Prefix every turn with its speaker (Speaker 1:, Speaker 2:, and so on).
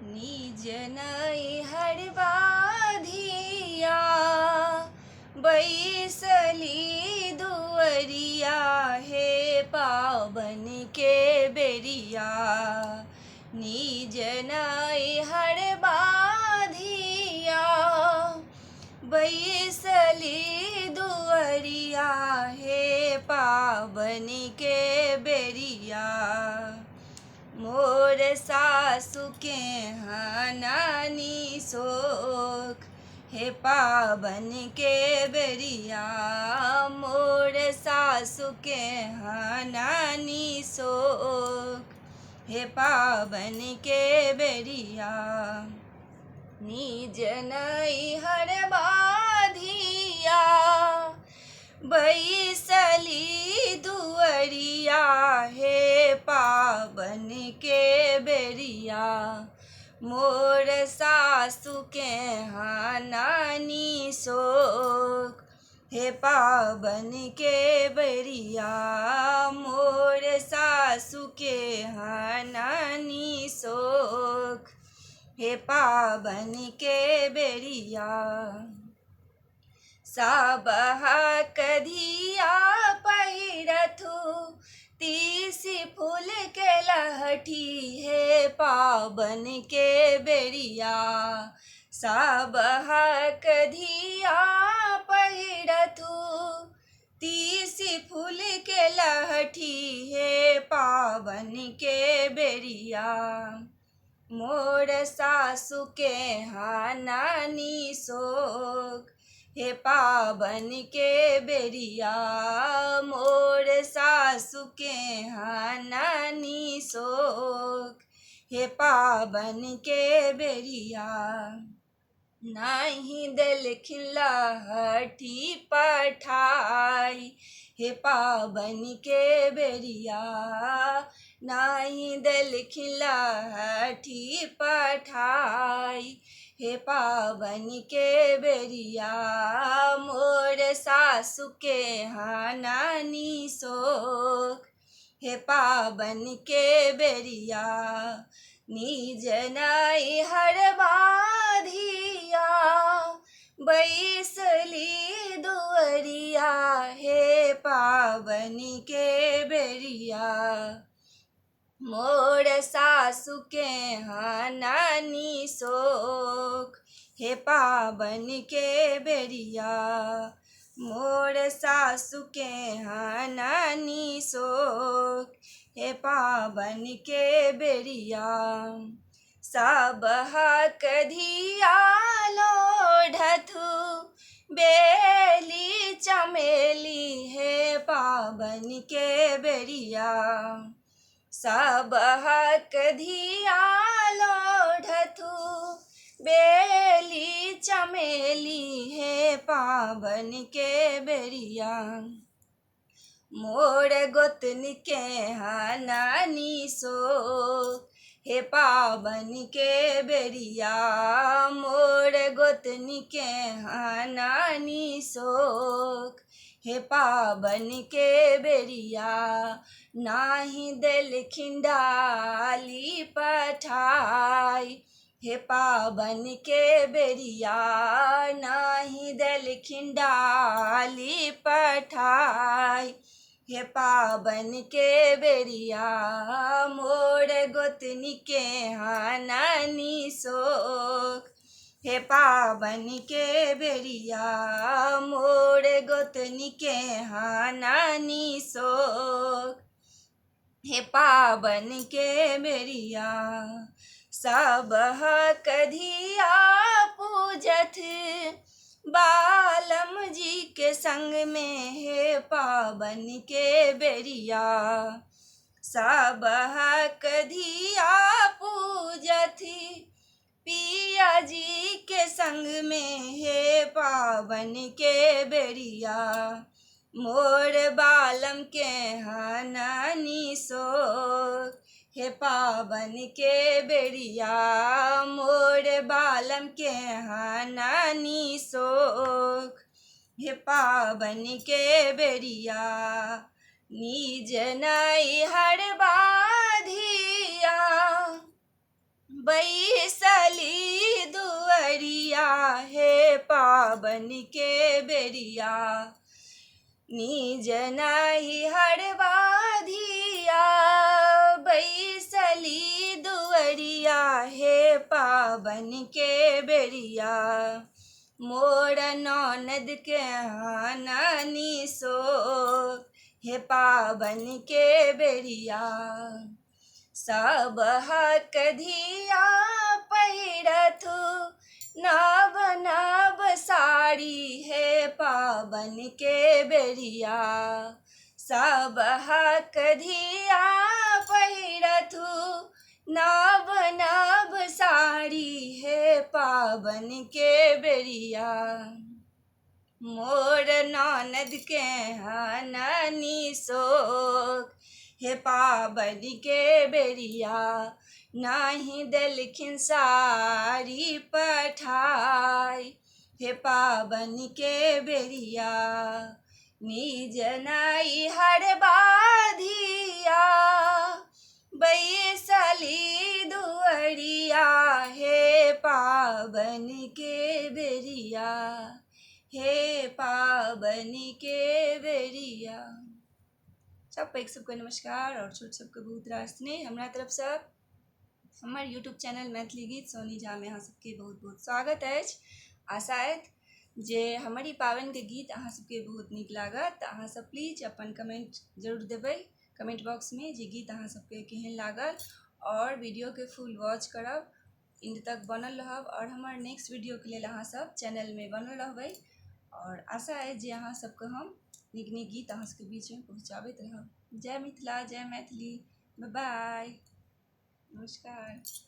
Speaker 1: निज नैहर बाधिया बैसली दुअरिया हे पावन के बेरिया। निज नैहर बाधिया बैसली दुअरिया हे पावन के बेरिया। मोर सासु के हनानी शोक हे पावन के बेरिया। मोर सासु के हनानी शोक हे पावन के बेरिया। निज नैहर बाधिया बैसली दुअरिया हे पावन के बेरिया। मोर सासु के हनानी शोक हे पावन के बेरिया। मोर सासु के हनानी शोक हे पावन के बेरिया। साबह कधिया पहिरथु तीसी फूल के लहठी हे पावन के बेरिया। साबह कधिया पहिरथु तीसी फूल के लहठी हे पावन के बेरिया। मोर सासु के हनानी शोक हे पावन के बेरिया। मोर सासु के हनानी शोक हे पावन के बेरिया। नाही देलखिन लहठी पठाई हे पावन के बेरिया। नाही देलखिन लहठी पठाई हे पावन के बेरिया। मोर सासु के हनानी शोक हे पावन के बेरिया। निज नैहर बाधिया बैसली दुअरिया हे पावन के बेरिया। मोर सासु के हनानी शोक हे पावन के बेरिया। मोर सासु के हनानी शोक हे पावन के बेरिया। सबह कधिया लोढ़थु बेली चमेली हे पावन के बेरिया। सबह कधिया लोढ़थु बेली चमेली हे पावन के बेरिया। मोर गोतनी के हनानी शोक हे पावन के बेरिया। मोर गोतनी के हनानी शोक हे पावन के बेरिया। नाही देलखिन डाली पठाई हे पावन के बेरिया। नाही देलखिन डाली पठाई हे पावन के बेरिया। मोर गोतनी के हनानी शोक हे पावन के बेरिया। मोर गोतनी के हनानी शोक हे पावन के बेरिया। सबह कधिया पूजथ बालम जी के संग में हे पावन के बेरिया। सबह कधिया पूजथी पिया जी के संग में हे पावन के बेरिया। मोर बालम के हनानी शोक हे पावन के बेरिया। मोर बालम के हनानी शोक हे पावन के बेरिया। निज नैहर बाधिया बैसली दुअरिया हे पावन के बेरिया निज नाही हरवा धिया बैसली दुअरिया हे पावन के बेरिया मोर ननद के हानि सो हे पावन के बेरिया सब हक धिया पहिरथु नव नव साड़ी हे पावन के बेरिया सब हक धिया पहिरथु नव नव साड़ी हे पावन के बेरिया मोर ननद के हानि शोक हे पावन के बेरिया नाही देलखिन साड़ी पठाई हे पावन के बेरिया निज नाई हरवा धिया बैसली दुअरिया हे पावन के बेरिया हे पावन के बेरिया। सब पैघ सबके नमस्कार और छोट सबके बहुत रास स्नेह हमरा तरफ से हमर यूट्यूब चैनल मैथिली गीत सोनी झा में अहाँ सबके बहुत बहुत स्वागत अछि। आशा अछि जे हमर ई पावनिके गीत अहाँ सबके बहुत नीक लागत। अहाँ सब प्लीज अपन कमेंट जरूर देबै कमेंट बॉक्स में जे गीत अहाँ सबके केहन लागल और वीडियो के फुल वॉच करब, इंड तक बनल रहब और हमर नेक्स्ट वीडियो के लेल अहाँ सब चैनल में बनल रहबै। और आशा है जे अहाँ सबके हम नीक नीक गीत अहाँ सबके बीच में पहुँचाबैत रहब। जय मिथिला, जय मैथिली, बाय बाय, नमस्कार।